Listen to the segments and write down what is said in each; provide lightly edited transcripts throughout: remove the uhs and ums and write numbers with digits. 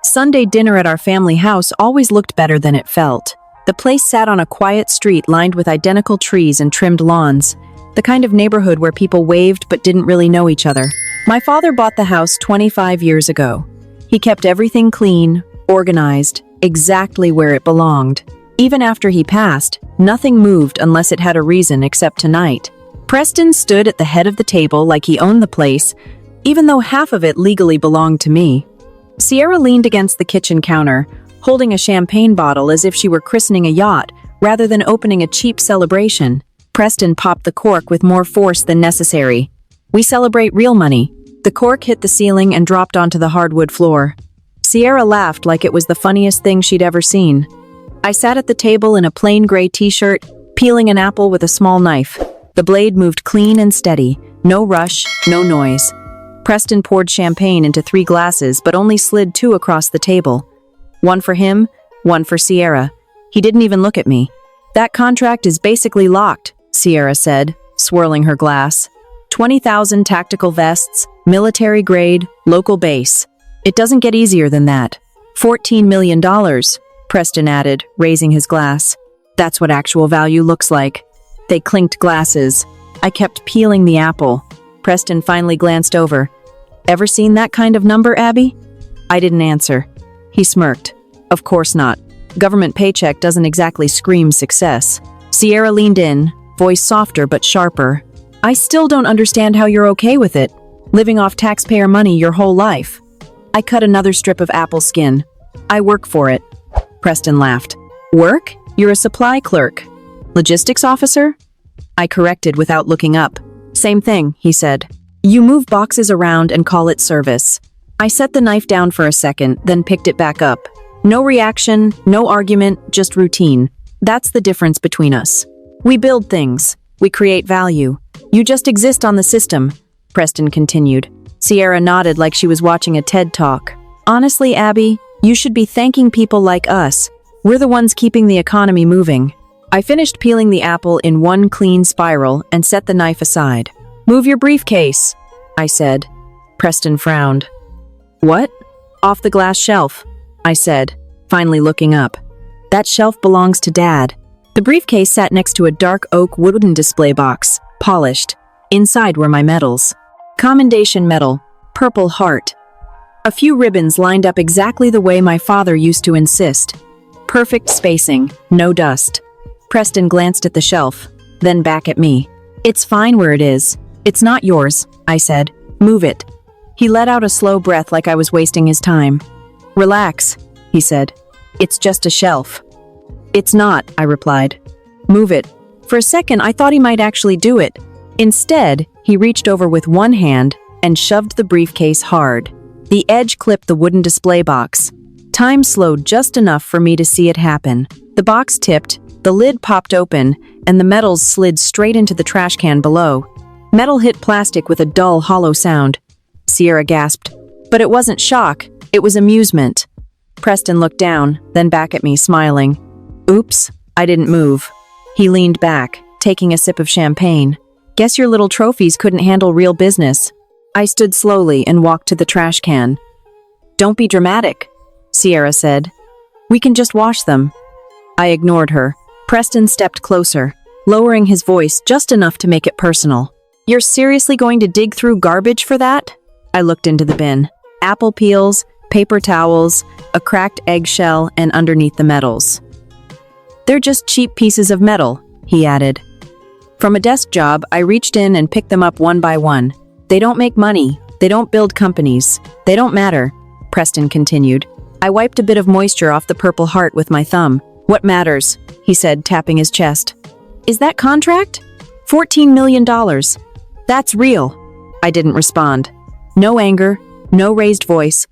Sunday dinner at our family house always looked better than it felt. The place sat on a quiet street lined with identical trees and trimmed lawns, the kind of neighborhood where people waved but didn't really know each other. My father bought the house 25 years ago. He kept everything clean, organized, exactly where it belonged. Even after he passed, nothing moved unless it had a reason except tonight. Preston stood at the head of the table like he owned the place, even though half of it legally belonged to me. Sierra leaned against the kitchen counter, holding a champagne bottle as if she were christening a yacht rather than opening a cheap celebration. Preston popped the cork with more force than necessary. We celebrate real money. The cork hit the ceiling and dropped onto the hardwood floor. Sierra laughed like it was the funniest thing she'd ever seen. I sat at the table in a plain gray t-shirt, peeling an apple with a small knife. The blade moved clean and steady, no rush, no noise. Preston poured champagne into 3 glasses but only slid 2 across the table. One for him, one for Sierra. He didn't even look at me. "That contract is basically locked," Sierra said, swirling her glass. 20,000 tactical vests, military grade, local base. It doesn't get easier than that. $14 million, Preston added, raising his glass. That's what actual value looks like. They clinked glasses. I kept peeling the apple. Preston finally glanced over. "Ever seen that kind of number, Abby?" I didn't answer. He smirked. "Of course not. Government paycheck doesn't exactly scream success." Sierra leaned in, voice softer but sharper. "I still don't understand how you're okay with it, living off taxpayer money your whole life." I cut another strip of apple skin. "I work for it." Preston laughed. "Work? You're a supply clerk. Logistics officer?" I corrected without looking up. "Same thing," he said. "You move boxes around and call it service." I set the knife down for a second, then picked it back up. No reaction, no argument, just routine. That's the difference between us. We build things. We create value. You just exist on the system, Preston continued. Sierra nodded like she was watching a TED Talk. "Honestly, Abby, you should be thanking people like us. We're the ones keeping the economy moving." I finished peeling the apple in one clean spiral and set the knife aside. "Move your briefcase," I said. Preston frowned. "What?" "Off the glass shelf," I said, finally looking up. "That shelf belongs to Dad." The briefcase sat next to a dark oak wooden display box, polished. Inside were my medals. Commendation Medal, Purple Heart. A few ribbons lined up exactly the way my father used to insist. Perfect spacing, no dust. Preston glanced at the shelf, then back at me. "It's fine where it is. It's not yours," I said. "Move it." He let out a slow breath like I was wasting his time. "Relax," he said. "It's just a shelf." "It's not," I replied. "Move it." For a second, I thought he might actually do it. Instead, he reached over with one hand and shoved the briefcase hard. The edge clipped the wooden display box. Time slowed just enough for me to see it happen. The box tipped, the lid popped open, and the metals slid straight into the trash can below. Metal hit plastic with a dull, hollow sound. Sierra gasped. But it wasn't shock, it was amusement. Preston looked down, then back at me, smiling. "Oops, I didn't move." He leaned back, taking a sip of champagne. "Guess your little trophies couldn't handle real business." I stood slowly and walked to the trash can. "Don't be dramatic," Sierra said. "We can just wash them." I ignored her. Preston stepped closer, lowering his voice just enough to make it personal. "You're seriously going to dig through garbage for that?" I looked into the bin. Apple peels, paper towels, a cracked eggshell, and underneath the metals. "They're just cheap pieces of metal," he added. From a desk job, I reached in and picked them up one by one. "They don't make money. They don't build companies. They don't matter," Preston continued. I wiped a bit of moisture off the Purple Heart with my thumb. "What matters?" he said, tapping his chest. "Is that contract? $14 million. That's real." I didn't respond. No anger, no raised voice,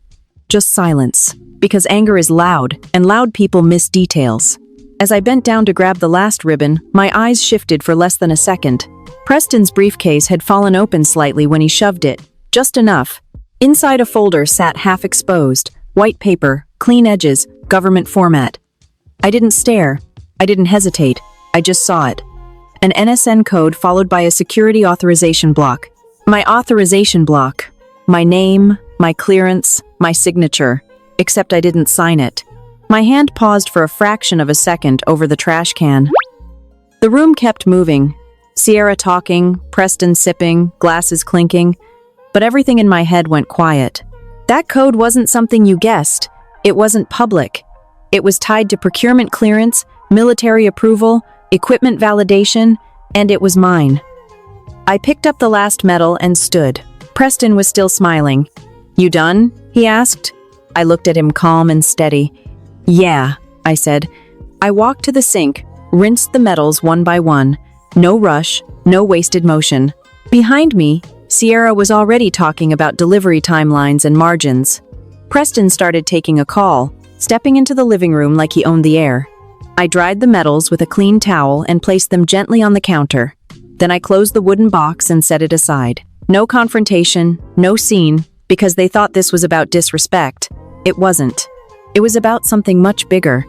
just silence. Because anger is loud, and loud people miss details. As I bent down to grab the last ribbon, my eyes shifted for less than a second. Preston's briefcase had fallen open slightly when he shoved it, just enough. Inside a folder sat half exposed, white paper, clean edges, government format. I didn't stare. I didn't hesitate. I just saw it. An NSN code followed by a security authorization block. My authorization block. My name, my clearance, my signature. except I didn't sign it. My hand paused for a fraction of a second over the trash can. The room kept moving. Sierra talking, Preston sipping, glasses clinking, but everything in my head went quiet. That code wasn't something you guessed. It wasn't public. It was tied to procurement clearance, military approval, equipment validation, and it was mine. I picked up the last medal and stood. Preston was still smiling. "You done?" he asked. I looked at him calm and steady. "Yeah," I said. I walked to the sink, rinsed the medals one by one. No rush, no wasted motion. Behind me, Sierra was already talking about delivery timelines and margins. Preston started taking a call, stepping into the living room like he owned the air. I dried the medals with a clean towel and placed them gently on the counter. Then I closed the wooden box and set it aside. No confrontation, no scene, because they thought this was about disrespect. It wasn't. It was about something much bigger.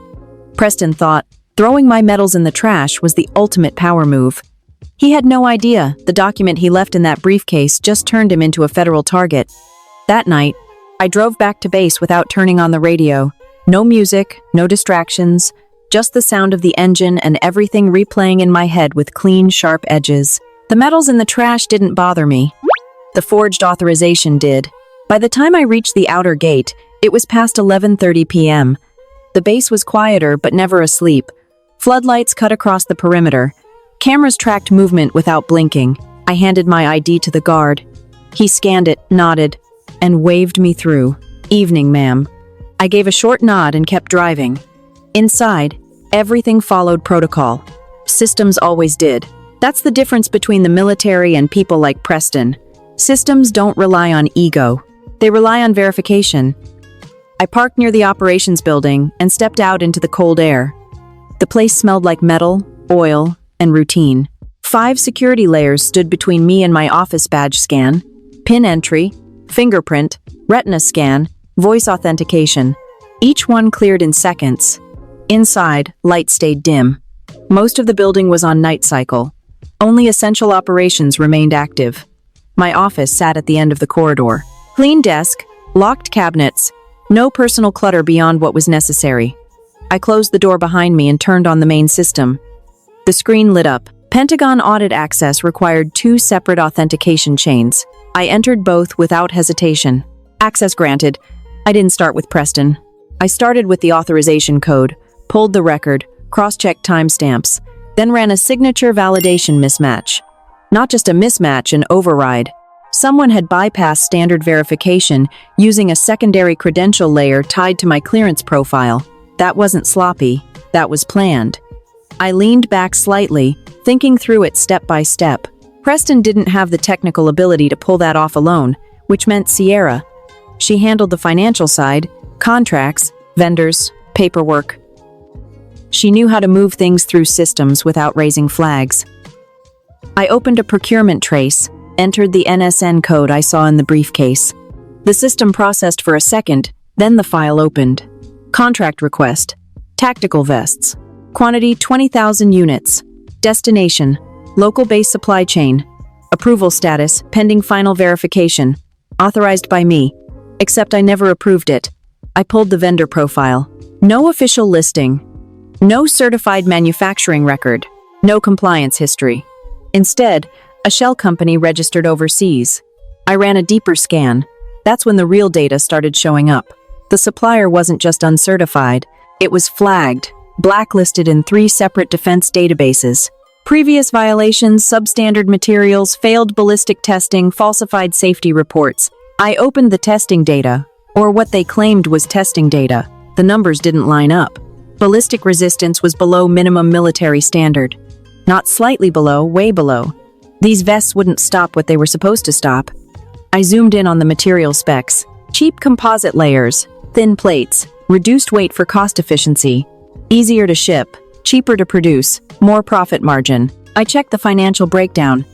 Preston thought throwing my medals in the trash was the ultimate power move. He had no idea the document he left in that briefcase just turned him into a federal target. That night, I drove back to base without turning on the radio. No music, no distractions, just the sound of the engine and everything replaying in my head with clean, sharp edges. The medals in the trash didn't bother me. The forged authorization did. By the time I reached the outer gate, it was past 11:30 p.m. The base was quieter but never asleep. Floodlights cut across the perimeter. Cameras tracked movement without blinking. I handed my ID to the guard. He scanned it, nodded, and waved me through. "Evening, ma'am." I gave a short nod and kept driving. Inside, everything followed protocol. Systems always did. That's the difference between the military and people like Preston. Systems don't rely on ego. They rely on verification. I parked near the operations building and stepped out into the cold air. The place smelled like metal, oil, and routine. 5 security layers stood between me and my office badge scan, PIN entry, fingerprint, retina scan, voice authentication. Each one cleared in seconds. Inside, light stayed dim. Most of the building was on night cycle. Only essential operations remained active. My office sat at the end of the corridor. Clean desk, locked cabinets, no personal clutter beyond what was necessary. I closed the door behind me and turned on the main system. The screen lit up. Pentagon audit access required 2 separate authentication chains. I entered both without hesitation. Access granted. I didn't start with Preston. I started with the authorization code, pulled the record, cross-checked timestamps, then ran a signature validation mismatch. Not just a mismatch, an override. Someone had bypassed standard verification using a secondary credential layer tied to my clearance profile. That wasn't sloppy, that was planned. I leaned back slightly, thinking through it step by step. Preston didn't have the technical ability to pull that off alone, which meant Sierra. She handled the financial side, contracts, vendors, paperwork. She knew how to move things through systems without raising flags. I opened a procurement trace, entered the NSN code I saw in the briefcase. The system processed for a second, then the file opened. Contract request. Tactical vests. Quantity 20,000 units. Destination. Local base supply chain. Approval status, pending final verification. Authorized by me. Except I never approved it. I pulled the vendor profile. No official listing. No certified manufacturing record. No compliance history. Instead, a shell company registered overseas. I ran a deeper scan. That's when the real data started showing up. The supplier wasn't just uncertified. It was flagged, blacklisted in 3 separate defense databases. Previous violations, substandard materials, failed ballistic testing, falsified safety reports. I opened the testing data, or what they claimed was testing data. The numbers didn't line up. Ballistic resistance was below minimum military standard. Not slightly below, way below. These vests wouldn't stop what they were supposed to stop. I zoomed in on the material specs. Cheap composite layers, thin plates, reduced weight for cost efficiency, easier to ship, cheaper to produce, more profit margin. I checked the financial breakdown.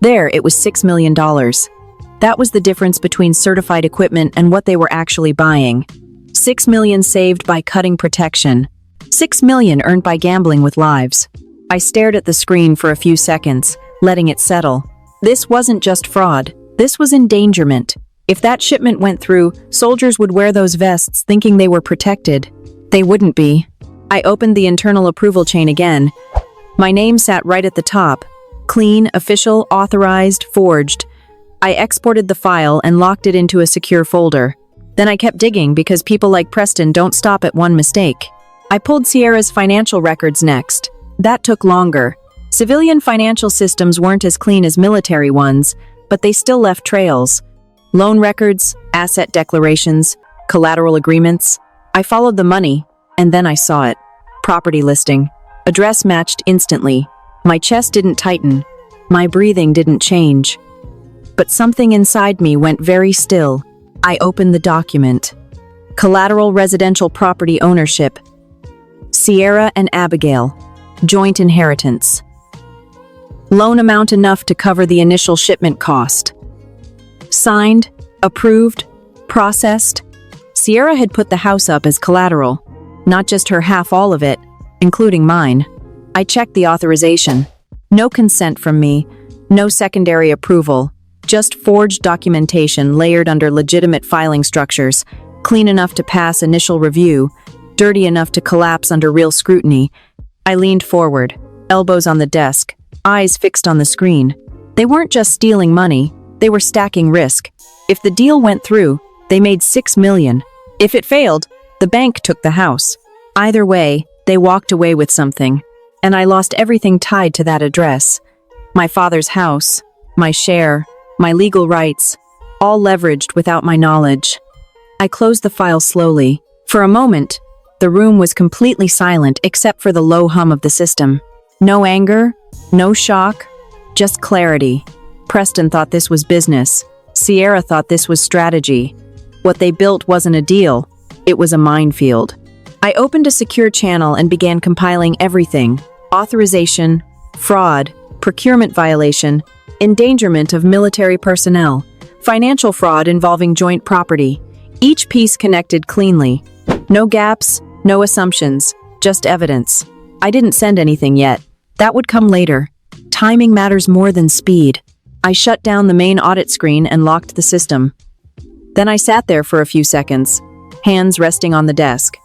There, it was $6 million. That was the difference between certified equipment and what they were actually buying. $6 million saved by cutting protection. $6 million earned by gambling with lives. I stared at the screen for a few seconds, letting it settle. This wasn't just fraud. This was endangerment. If that shipment went through, soldiers would wear those vests thinking they were protected. They wouldn't be. I opened the internal approval chain again. My name sat right at the top. Clean, official, authorized, forged. I exported the file and locked it into a secure folder. Then I kept digging because people like Preston don't stop at one mistake. I pulled Sierra's financial records next. That took longer. Civilian financial systems weren't as clean as military ones, but they still left trails. Loan records, asset declarations, collateral agreements. I followed the money, and then I saw it. Property listing. Address matched instantly. My chest didn't tighten. My breathing didn't change. But something inside me went very still. I opened the document. Collateral residential property ownership. Sierra and Abigail. Joint inheritance. Loan amount enough to cover the initial shipment cost. Signed, approved, processed. Sierra had put the house up as collateral, not just her half, all of it, including mine. I checked the authorization. No consent from me, no secondary approval, just forged documentation layered under legitimate filing structures, clean enough to pass initial review, dirty enough to collapse under real scrutiny. I leaned forward, elbows on the desk, eyes fixed on the screen. They weren't just stealing money, they were stacking risk. If the deal went through, they made $6 million. If it failed, the bank took the house. Either way, they walked away with something. And I lost everything tied to that address. My father's house, my share, my legal rights, all leveraged without my knowledge. I closed the file slowly. For a moment, the room was completely silent except for the low hum of the system. No anger, no shock, just clarity. Preston thought this was business. Sierra thought this was strategy. What they built wasn't a deal, it was a minefield. I opened a secure channel and began compiling everything: authorization, fraud, procurement violation, endangerment of military personnel, financial fraud involving joint property. Each piece connected cleanly. No gaps, no assumptions, just evidence. I didn't send anything yet. That would come later. Timing matters more than speed. I shut down the main audit screen and locked the system. Then I sat there for a few seconds, hands resting on the desk.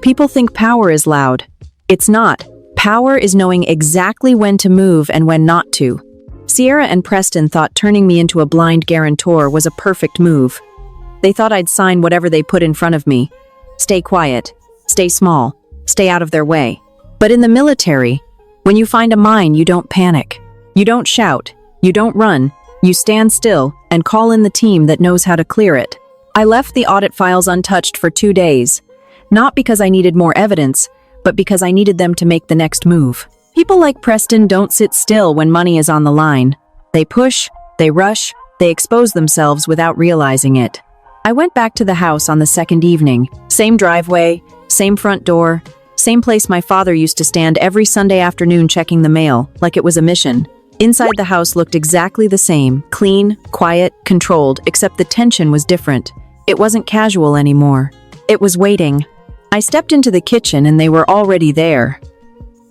People think power is loud. It's not. Power is knowing exactly when to move and when not to. Sierra and Preston thought turning me into a blind guarantor was a perfect move. They thought I'd sign whatever they put in front of me. Stay quiet, stay small, stay out of their way. But in the military, when you find a mine, you don't panic. You don't shout, you don't run, you stand still and call in the team that knows how to clear it. I left the audit files untouched for 2 days, not because I needed more evidence, but because I needed them to make the next move. People like Preston don't sit still when money is on the line. They push, they rush, they expose themselves without realizing it. I went back to the house on the second evening. Same driveway, same front door, same place my father used to stand every Sunday afternoon checking the mail, like it was a mission. Inside the house looked exactly the same, clean, quiet, controlled, except the tension was different. It wasn't casual anymore. It was waiting. I stepped into the kitchen and they were already there.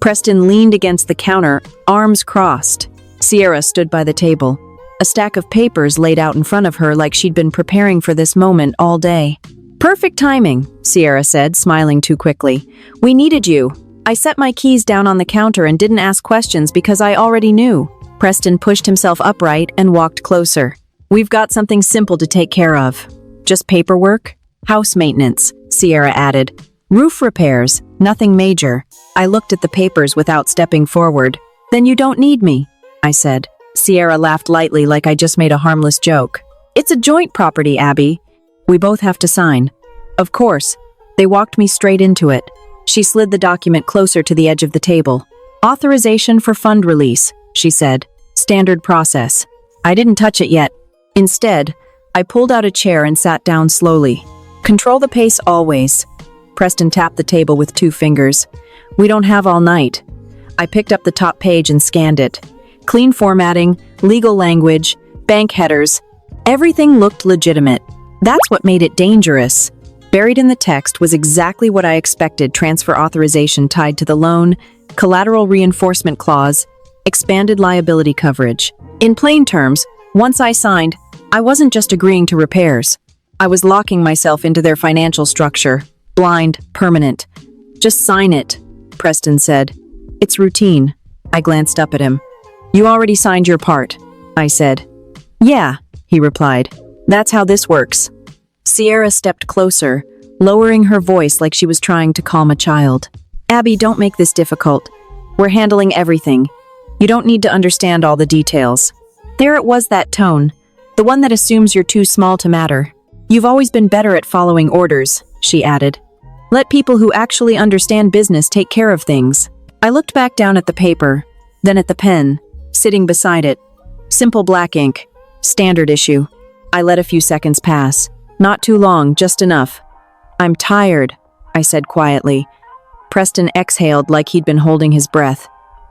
Preston leaned against the counter, arms crossed. Sierra stood by the table, a stack of papers laid out in front of her like she'd been preparing for this moment all day. "Perfect timing," Sierra said, smiling too quickly. "We needed you." I set my keys down on the counter and didn't ask questions because I already knew. Preston pushed himself upright and walked closer. "We've got something simple to take care of. Just paperwork, house maintenance," Sierra added. "Roof repairs, nothing major." I looked at the papers without stepping forward. "Then you don't need me," I said. Sierra laughed lightly like I just made a harmless joke. "It's a joint property, Abby. We both have to sign." Of course. They walked me straight into it. She slid the document closer to the edge of the table. "Authorization for fund release," she said. "Standard process." I didn't touch it yet. Instead, I pulled out a chair and sat down slowly. "Control the pace always." Preston tapped the table with 2 fingers. "We don't have all night." I picked up the top page and scanned it. Clean formatting, legal language, bank headers. Everything looked legitimate. That's what made it dangerous. Buried in the text was exactly what I expected: transfer authorization tied to the loan, collateral reinforcement clause, expanded liability coverage. In plain terms, once I signed, I wasn't just agreeing to repairs. I was locking myself into their financial structure. Blind, permanent. Just sign it, Preston said. It's routine. I glanced up at him. You already signed your part, I said. Yeah, he replied. That's how this works. Sierra stepped closer, lowering her voice like she was trying to calm a child. Abby, don't make this difficult. We're handling everything. You don't need to understand all the details. There it was, that tone. The one that assumes you're too small to matter. You've always been better at following orders, she added. Let people who actually understand business take care of things. I looked back down at the paper, then at the pen, sitting beside it. Simple black ink. Standard issue. I let a few seconds pass. Not too long, just enough. I'm tired, I said quietly. Preston exhaled like he'd been holding his breath.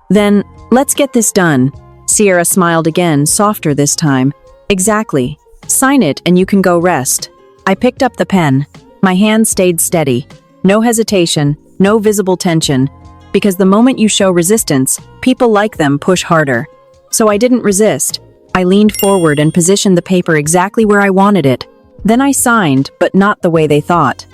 Then, let's get this done. Sierra smiled again, softer this time. Exactly. Sign it and you can go rest. I picked up the pen. My hand stayed steady. No hesitation, no visible tension. Because the moment you show resistance, people like them push harder. So I didn't resist. I leaned forward and positioned the paper exactly where I wanted it. Then I signed, but not the way they thought.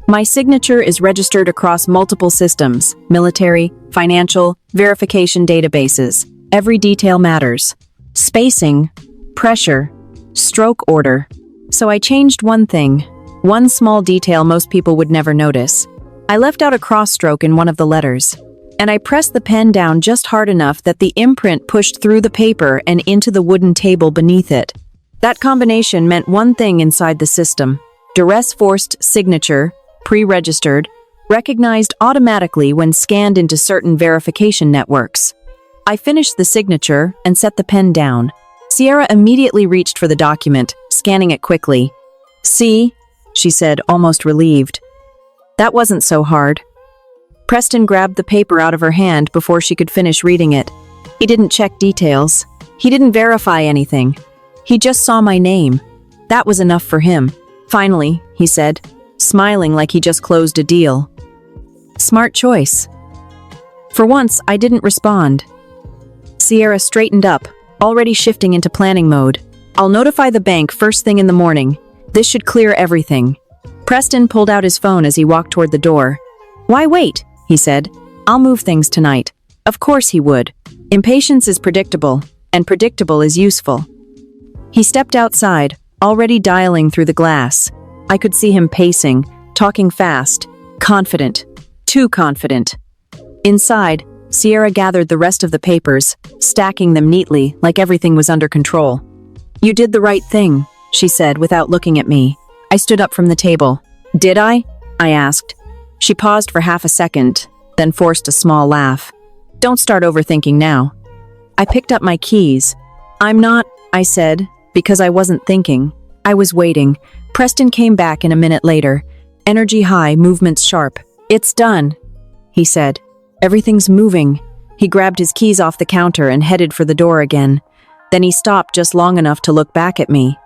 My signature is registered across multiple systems, military, financial, verification databases. Every detail matters. Spacing, pressure, stroke order. So I changed one thing, one small detail most people would never notice. I left out a cross stroke in one of the letters, and I pressed the pen down just hard enough that the imprint pushed through the paper and into the wooden table beneath it. That combination meant one thing inside the system. Duress-forced signature, pre-registered, recognized automatically when scanned into certain verification networks. I finished the signature and set the pen down. Sierra immediately reached for the document, scanning it quickly. See? She said, almost relieved. That wasn't so hard. Preston grabbed the paper out of her hand before she could finish reading it. He didn't check details. He didn't verify anything. He just saw my name. That was enough for him. Finally, he said, smiling like he just closed a deal. Smart choice. For once, I didn't respond. Sierra straightened up, already shifting into planning mode. I'll notify the bank first thing in the morning. This should clear everything. Preston pulled out his phone as he walked toward the door. Why wait? He said. I'll move things tonight. Of course he would. Impatience is predictable, and predictable is useful. He stepped outside, already dialing through the glass. I could see him pacing, talking fast, confident, too confident. Inside, Sierra gathered the rest of the papers, stacking them neatly like everything was under control. You did the right thing, she said without looking at me. I stood up from the table. Did I? I asked. She paused for half a second, then forced a small laugh. Don't start overthinking now. I picked up my keys. I'm not, I said, because I wasn't thinking. I was waiting. Preston came back in a minute later. Energy high, movements sharp. It's done, he said. Everything's moving. He grabbed his keys off the counter and headed for the door again. Then he stopped just long enough to look back at me.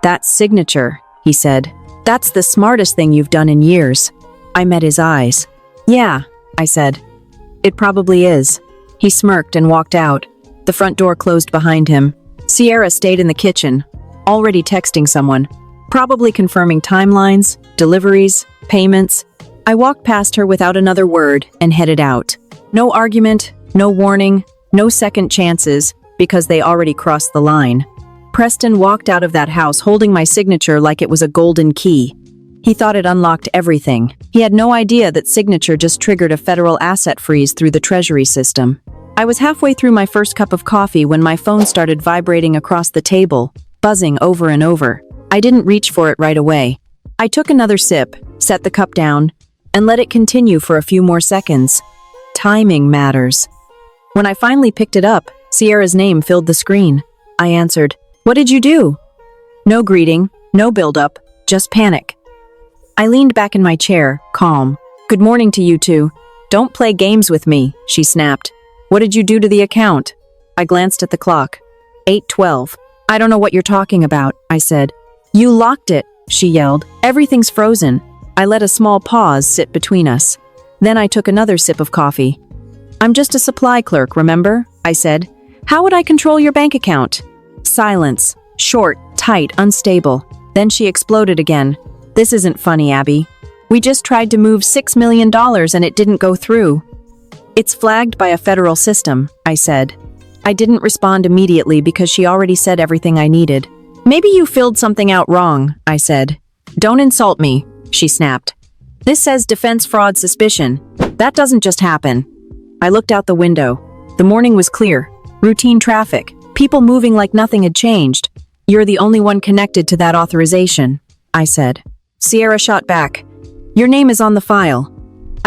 That signature, he said. That's the smartest thing you've done in years. I met his eyes. Yeah, I said. It probably is. He smirked and walked out. The front door closed behind him. Sierra stayed in the kitchen, already texting someone, probably confirming timelines, deliveries, payments. I walked past her without another word and headed out. No argument, no warning, no second chances, because they already crossed the line. Preston walked out of that house holding my signature like it was a golden key. He thought it unlocked everything. He had no idea that signature just triggered a federal asset freeze through the Treasury system. I was halfway through my first cup of coffee when my phone started vibrating across the table, buzzing over and over. I didn't reach for it right away. I took another sip, set the cup down, and let it continue for a few more seconds. Timing matters. When I finally picked it up, Sierra's name filled the screen. I answered, "What did you do?" No greeting, no build-up, just panic. I leaned back in my chair, calm. "Good morning to you two. Don't play games with me," she snapped. "What did you do to the account?" I glanced at the clock. 8:12. "I don't know what you're talking about," I said. "You locked it," she yelled. "Everything's frozen." I let a small pause sit between us. Then I took another sip of coffee. "I'm just a supply clerk, remember?" I said. "How would I control your bank account?" Silence. Short, tight, unstable. Then she exploded again. "This isn't funny, Abby. We just tried to move $6 million and it didn't go through." "It's flagged by a federal system," I said. I didn't respond immediately because she already said everything I needed. "Maybe you filled something out wrong," I said. "Don't insult me," she snapped. "This says defense fraud suspicion. That doesn't just happen." I looked out the window. The morning was clear. Routine traffic. People moving like nothing had changed. "You're the only one connected to that authorization," I said. Sierra shot back. "Your name is on the file."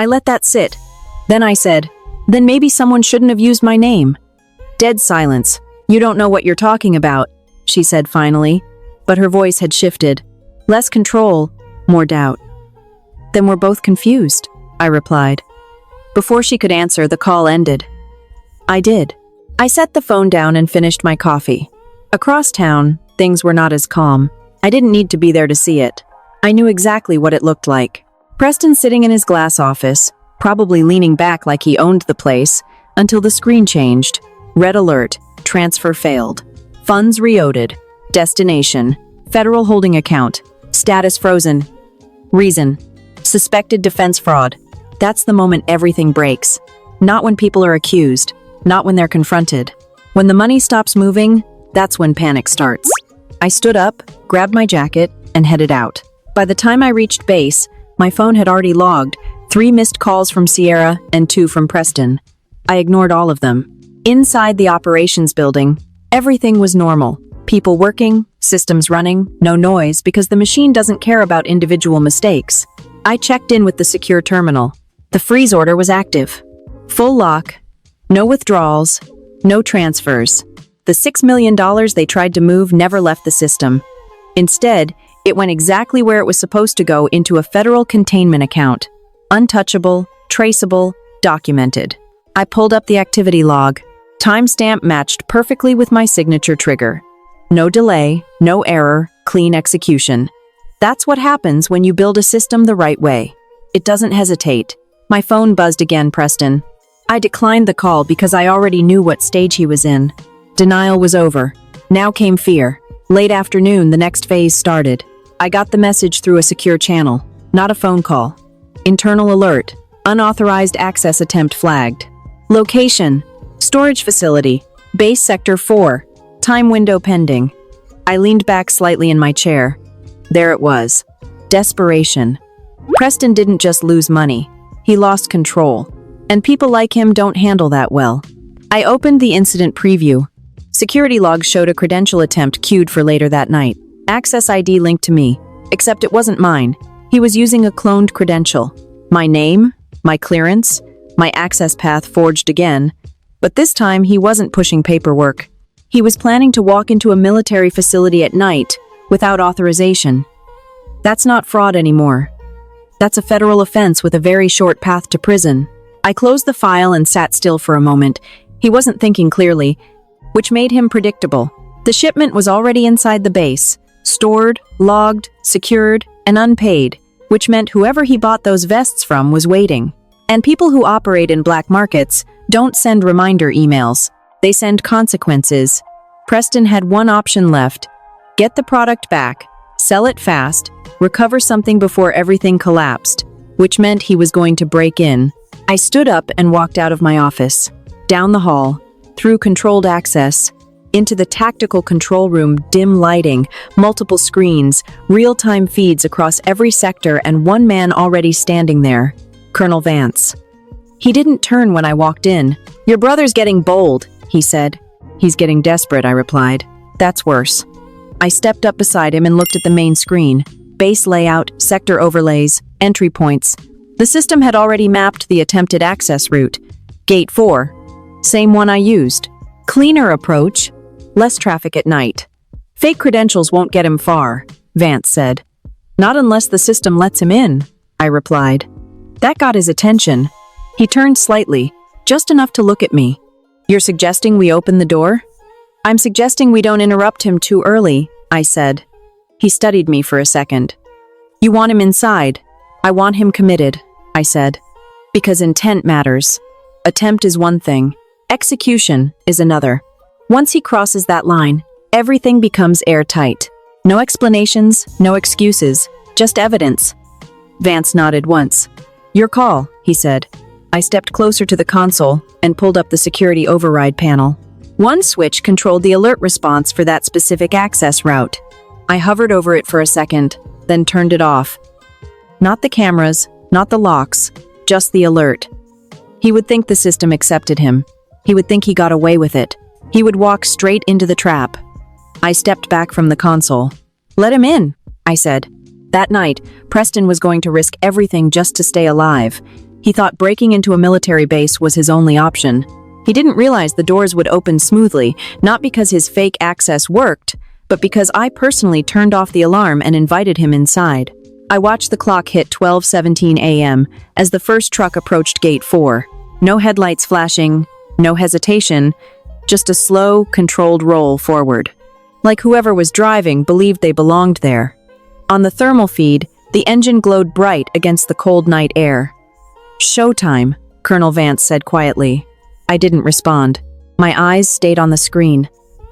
I let that sit. Then I said, "Then maybe someone shouldn't have used my name." Dead silence. "You don't know what you're talking about," she said finally, but her voice had shifted. Less control, more doubt. "Then we're both confused," I replied. Before she could answer, the call ended. I did. I set the phone down and finished my coffee. Across town, things were not as calm. I didn't need to be there to see it. I knew exactly what it looked like. Preston sitting in his glass office, probably leaning back like he owned the place, until the screen changed. Red alert, transfer failed. Funds rerouted. Destination, federal holding account. Status frozen. Reason, suspected defense fraud. That's the moment everything breaks. Not when people are accused. Not when they're confronted. When the money stops moving, that's when panic starts. I stood up, grabbed my jacket, and headed out. By the time I reached base, my phone had already logged 3 missed calls from Sierra and 2 from Preston. I ignored all of them. Inside the operations building, everything was normal. People working, systems running, no noise because the machine doesn't care about individual mistakes. I checked in with the secure terminal. The freeze order was active. Full lock, no withdrawals, no transfers. The $6 million they tried to move never left the system. Instead, it went exactly where it was supposed to go, into a federal containment account. Untouchable, traceable, documented. I pulled up the activity log. Timestamp matched perfectly with my signature trigger. No delay, no error, clean execution. That's what happens when you build a system the right way. It doesn't hesitate. My phone buzzed again, Preston. I declined the call because I already knew what stage he was in. Denial was over. Now came fear. Late afternoon, the next phase started. I got the message through a secure channel, not a phone call. Internal alert. Unauthorized access attempt flagged. Location. Storage facility. Base sector 4. Time window pending. I leaned back slightly in my chair. There it was. Desperation. Preston didn't just lose money. He lost control. And people like him don't handle that well. I opened the incident preview. Security logs showed a credential attempt queued for later that night. Access ID linked to me, except it wasn't mine. He was using a cloned credential. My name, my clearance, my access path forged again. But this time he wasn't pushing paperwork. He was planning to walk into a military facility at night without authorization. That's not fraud anymore. That's a federal offense with a very short path to prison. I closed the file and sat still for a moment. He wasn't thinking clearly, which made him predictable. The shipment was already inside the base, stored, logged, secured, and unpaid, which meant whoever he bought those vests from was waiting. And people who operate in black markets don't send reminder emails. They send consequences. Preston had one option left. Get the product back, sell it fast, recover something before everything collapsed, which meant he was going to break in. I stood up and walked out of my office, down the hall, through controlled access, into the tactical control room, dim lighting, multiple screens, real-time feeds across every sector, and one man already standing there, Colonel Vance. He didn't turn when I walked in. "Your brother's getting bold," he said. "He's getting desperate," I replied. "That's worse." I stepped up beside him and looked at the main screen. Base layout, sector overlays, entry points. The system had already mapped the attempted access route. Gate 4. Same one I used. Cleaner approach. Less traffic at night. "Fake credentials won't get him far," Vance said. "Not unless the system lets him in," I replied. That got his attention. He turned slightly, just enough to look at me. "You're suggesting we open the door?" "I'm suggesting we don't interrupt him too early," I said. He studied me for a second. "You want him inside?" "I want him committed," I said. "Because intent matters. Attempt is one thing. Execution is another. Once he crosses that line, everything becomes airtight. No explanations, no excuses, just evidence. Vance nodded once. "Your call," he said. I stepped closer to the console and pulled up the security override panel. One switch controlled the alert response for that specific access route. I hovered over it for a second, then turned it off. Not the cameras, not the locks, just the alert. He would think the system accepted him. He would think he got away with it. He would walk straight into the trap. I stepped back from the console. "Let him in," I said. That night, Preston was going to risk everything just to stay alive. He thought breaking into a military base was his only option. He didn't realize the doors would open smoothly, not because his fake access worked, but because I personally turned off the alarm and invited him inside. I watched the clock hit 12:17 a.m. as the first truck approached Gate 4. No headlights flashing, no hesitation, just a slow, controlled roll forward. Like whoever was driving believed they belonged there. On the thermal feed, the engine glowed bright against the cold night air. "Showtime," Colonel Vance said quietly. I didn't respond. My eyes stayed on the screen.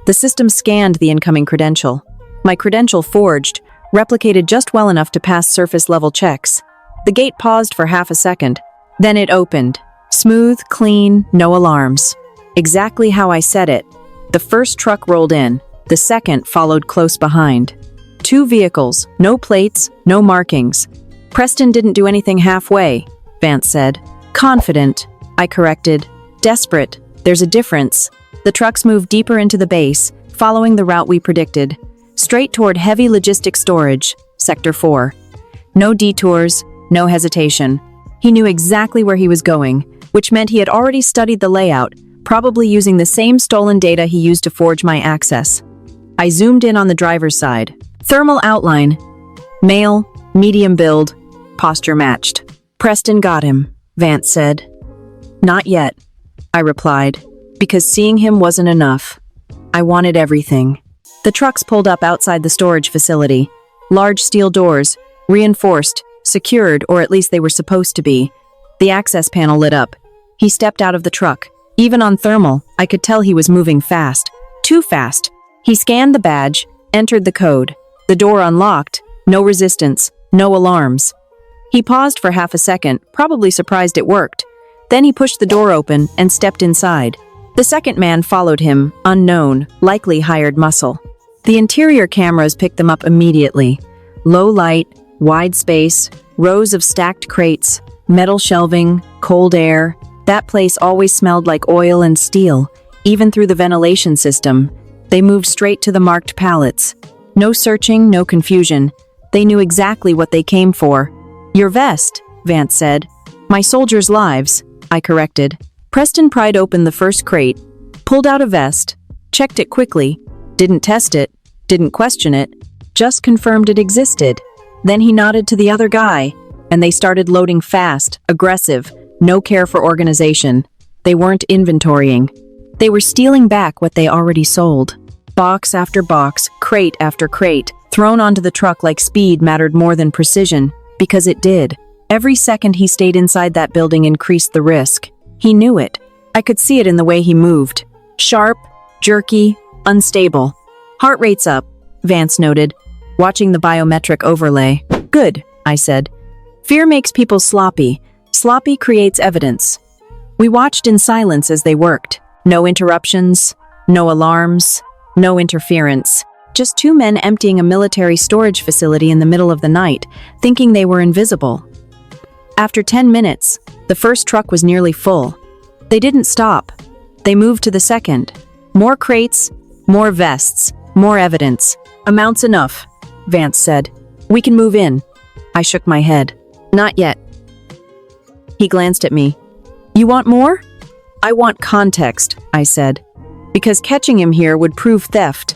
The system scanned the incoming credential. My credential forged, replicated just well enough to pass surface-level checks. The gate paused for half a second. Then it opened. Smooth, clean, no alarms. Exactly how I said it. The first truck rolled in. The second followed close behind. 2 vehicles, no plates, no markings. "Preston didn't do anything halfway," Vance said. "Confident," I corrected. "Desperate, there's a difference." The trucks moved deeper into the base, following the route we predicted. Straight toward heavy logistics storage, Sector 4. No detours, no hesitation. He knew exactly where he was going, which meant he had already studied the layout, probably using the same stolen data he used to forge my access. I zoomed in on the driver's side. Thermal outline. Male, medium build, posture matched. "Preston got him," Vance said. "Not yet," I replied, because seeing him wasn't enough. I wanted everything. The trucks pulled up outside the storage facility. Large steel doors, reinforced, secured, or at least they were supposed to be. The access panel lit up. He stepped out of the truck. Even on thermal, I could tell he was moving fast. Too fast. He scanned the badge, entered the code. The door unlocked. No resistance, no alarms. He paused for half a second, probably surprised it worked. Then he pushed the door open and stepped inside. The second man followed him, unknown, likely hired muscle. The interior cameras picked them up immediately. Low light, wide space, rows of stacked crates, metal shelving, cold air. That place always smelled like oil and steel, even through the ventilation system. They moved straight to the marked pallets. No searching, no confusion. They knew exactly what they came for. "Your vest," Vance said. "My soldiers' lives," I corrected. Preston pried open the first crate, pulled out a vest, checked it quickly, didn't test it, didn't question it, just confirmed it existed. Then he nodded to the other guy, and they started loading fast, aggressive, no care for organization. They weren't inventorying. They were stealing back what they already sold. Box after box, crate after crate, thrown onto the truck like speed mattered more than precision, because it did. Every second he stayed inside that building increased the risk. He knew it. I could see it in the way he moved. Sharp, jerky, unstable. "Heart rate's up," Vance noted, watching the biometric overlay. "Good," I said. "Fear makes people sloppy. Sloppy creates evidence." We watched in silence as they worked. No interruptions, no alarms, no interference. Just 2 men emptying a military storage facility in the middle of the night, thinking they were invisible. After 10 minutes, the first truck was nearly full. They didn't stop. They moved to the second. More crates, more vests, more evidence. "Amount's enough," Vance said. "We can move in." I shook my head. "Not yet." He glanced at me. "You want more?" "I want context," I said. "Because catching him here would prove theft.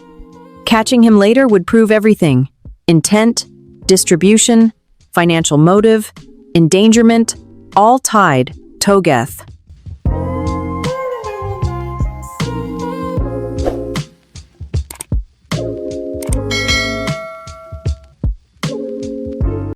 Catching him later would prove everything. Intent, distribution, financial motive, endangerment, all tied, Togeth."